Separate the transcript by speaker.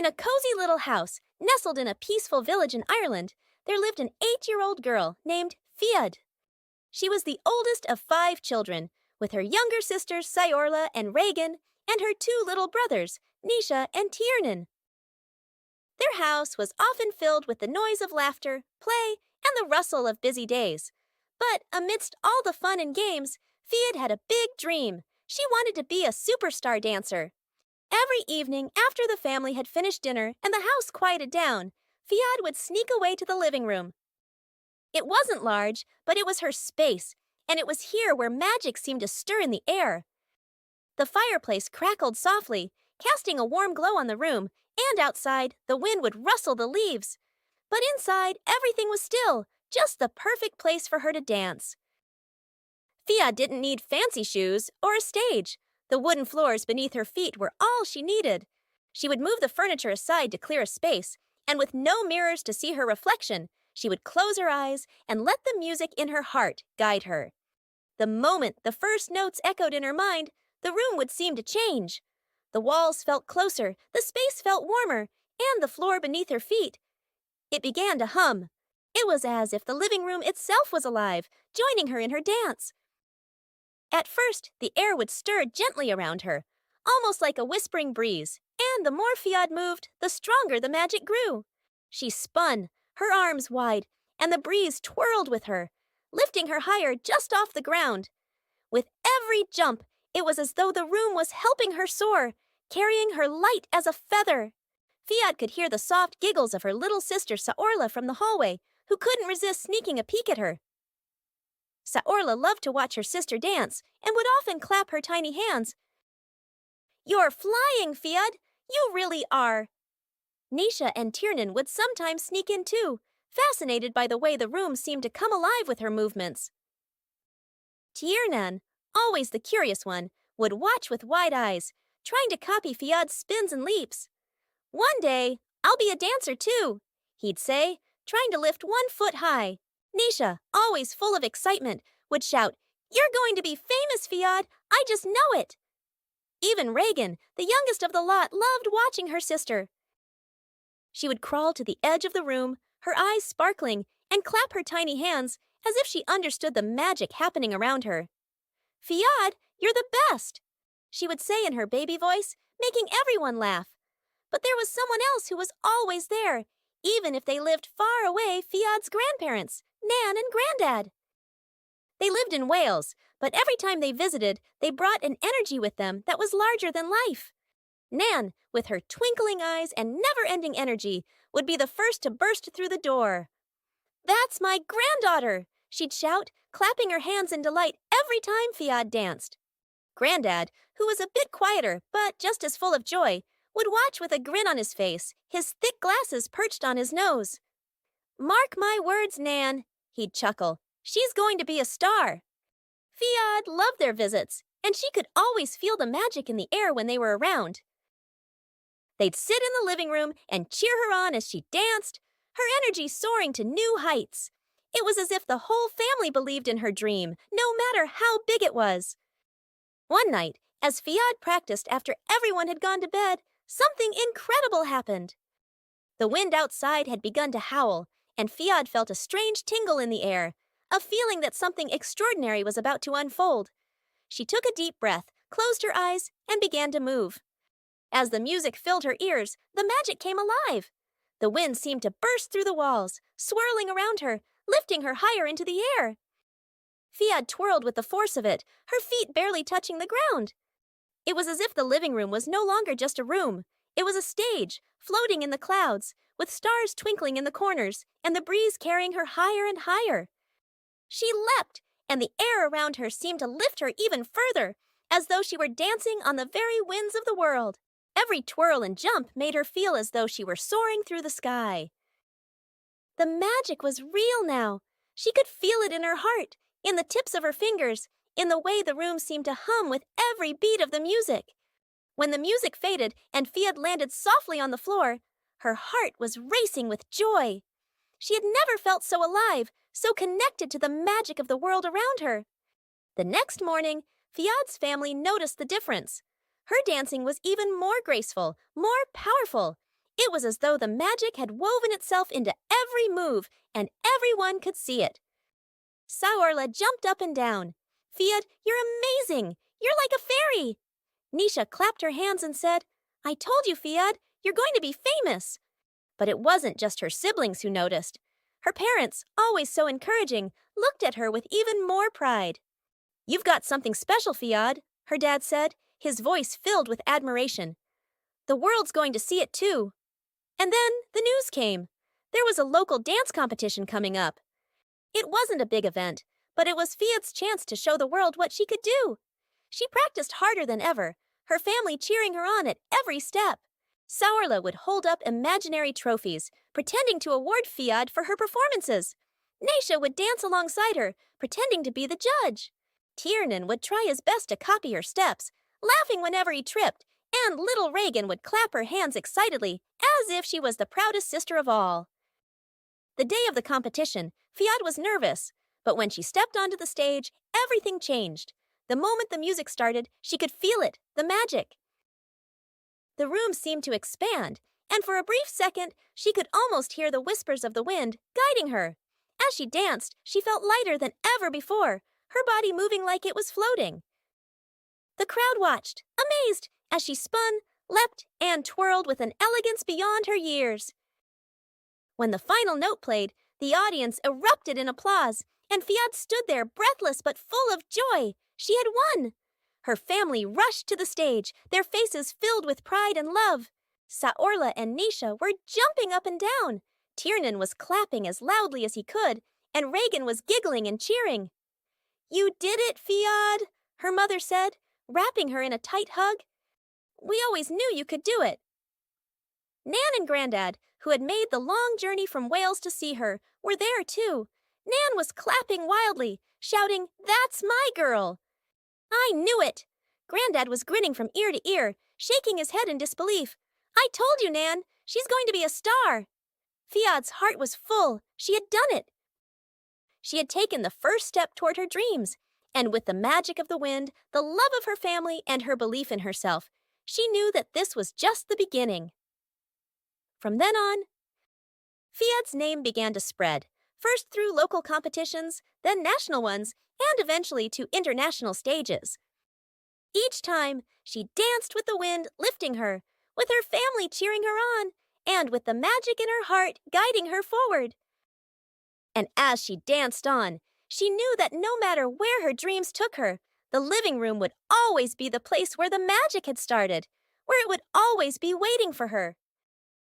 Speaker 1: In a cozy little house, nestled in a peaceful village in Ireland, there lived an 8-year-old girl named Fiadh. She was the oldest of 5 children, with her younger sisters Syorla and Regan, and her 2 little brothers, Nisha and Tiernan. Their house was often filled with the noise of laughter, play, and the rustle of busy days. But amidst all the fun and games, Fiadh had a big dream. She wanted to be a superstar dancer. Every evening, after the family had finished dinner and the house quieted down, Fiadh would sneak away to the living room. It wasn't large, but it was her space, and it was here where magic seemed to stir in the air. The fireplace crackled softly, casting a warm glow on the room, and outside, the wind would rustle the leaves. But inside, everything was still, just the perfect place for her to dance. Fiadh didn't need fancy shoes or a stage. The wooden floors beneath her feet were all she needed. She would move the furniture aside to clear a space, and with no mirrors to see her reflection, she would close her eyes and let the music in her heart guide her. The moment the first notes echoed in her mind, the room would seem to change. The walls felt closer, the space felt warmer, and the floor beneath her feet. It began to hum. It was as if the living room itself was alive, joining her in her dance. At first, the air would stir gently around her, almost like a whispering breeze, and the more Fiadh moved, the stronger the magic grew. She spun, her arms wide, and the breeze twirled with her, lifting her higher just off the ground. With every jump, it was as though the room was helping her soar, carrying her light as a feather. Fiadh could hear the soft giggles of her little sister Syorla from the hallway, who couldn't resist sneaking a peek at her. Syorla loved to watch her sister dance and would often clap her tiny hands. "You're flying, Fiadh! You really are!" Nisha and Tiernan would sometimes sneak in too, fascinated by the way the room seemed to come alive with her movements. Tiernan, always the curious one, would watch with wide eyes, trying to copy Fiadh's spins and leaps. "One day, I'll be a dancer too," he'd say, trying to lift 1 foot high. Nisha, always full of excitement, would shout, "You're going to be famous, Fiadh! I just know it!" Even Regan, the youngest of the lot, loved watching her sister. She would crawl to the edge of the room, her eyes sparkling, and clap her tiny hands as if she understood the magic happening around her. "Fiadh, you're the best!" she would say in her baby voice, making everyone laugh. But there was someone else who was always there, even if they lived far away, Fiadh's grandparents, Nan and Grandad. They lived in Wales, but every time they visited, they brought an energy with them that was larger than life. Nan, with her twinkling eyes and never-ending energy, would be the first to burst through the door. "That's my granddaughter!" she'd shout, clapping her hands in delight every time Fiadh danced. Grandad, who was a bit quieter but just as full of joy, would watch with a grin on his face, his thick glasses perched on his nose. "Mark my words, Nan," he'd chuckle. "She's going to be a star." Fiadh loved their visits, and she could always feel the magic in the air when they were around. They'd sit in the living room and cheer her on as she danced, her energy soaring to new heights. It was as if the whole family believed in her dream, no matter how big it was. One night, as Fiadh practiced after everyone had gone to bed, something incredible happened. The wind outside had begun to howl, and Fiadh felt a strange tingle in the air, a feeling that something extraordinary was about to unfold. She took a deep breath, closed her eyes, and began to move. As the music filled her ears, the magic came alive. The wind seemed to burst through the walls, swirling around her, lifting her higher into the air. Fiadh twirled with the force of it, her feet barely touching the ground. It was as if the living room was no longer just a room. It was a stage, floating in the clouds, with stars twinkling in the corners, and the breeze carrying her higher and higher. She leapt, and the air around her seemed to lift her even further, as though she were dancing on the very winds of the world. Every twirl and jump made her feel as though she were soaring through the sky. The magic was real now. She could feel it in her heart, in the tips of her fingers, in the way the room seemed to hum with every beat of the music. When the music faded and Fiadh landed softly on the floor, her heart was racing with joy. She had never felt so alive, so connected to the magic of the world around her. The next morning, Fiadh's family noticed the difference. Her dancing was even more graceful, more powerful. It was as though the magic had woven itself into every move, and everyone could see it. Saorla jumped up and down. Fiadh, you're amazing! You're like a fairy! Nisha clapped her hands and said, I told you, Fiadh, you're going to be famous. But it wasn't just her siblings who noticed. Her parents, always so encouraging, looked at her with even more pride. You've got something special, Fiadh, her dad said, his voice filled with admiration. The world's going to see it too. And then the news came. There was a local dance competition coming up. It wasn't a big event, but it was Fiadh's chance to show the world what she could do. She practiced harder than ever, her family cheering her on at every step. Saorla would hold up imaginary trophies, pretending to award Fiadh for her performances. Naisha would dance alongside her, pretending to be the judge. Tiernan would try his best to copy her steps, laughing whenever he tripped, and little Regan would clap her hands excitedly, as if she was the proudest sister of all. The day of the competition, Fiadh was nervous, but when she stepped onto the stage, everything changed. The moment the music started, she could feel it, the magic. The room seemed to expand, and for a brief second, she could almost hear the whispers of the wind guiding her. As she danced, she felt lighter than ever before, her body moving like it was floating. The crowd watched, amazed, as she spun, leapt, and twirled with an elegance beyond her years. When the final note played, the audience erupted in applause, and Fiadh stood there breathless but full of joy. She had won! Her family rushed to the stage, their faces filled with pride and love. Saorla and Nisha were jumping up and down. Tiernan was clapping as loudly as he could, and Regan was giggling and cheering. You did it, Fiadh, her mother said, wrapping her in a tight hug. We always knew you could do it. Nan and Grandad, who had made the long journey from Wales to see her, were there too. Nan was clapping wildly, shouting, That's my girl! I knew it! Grandad was grinning from ear to ear, shaking his head in disbelief. I told you, Nan, she's going to be a star. Fiadh's heart was full. She had done it. She had taken the first step toward her dreams, and with the magic of the wind, the love of her family, and her belief in herself, she knew that this was just the beginning. From then on, Fiadh's name began to spread, first through local competitions, then national ones, and eventually to international stages. Each time, she danced with the wind lifting her, with her family cheering her on, and with the magic in her heart guiding her forward. And as she danced on, she knew that no matter where her dreams took her, the living room would always be the place where the magic had started, where it would always be waiting for her.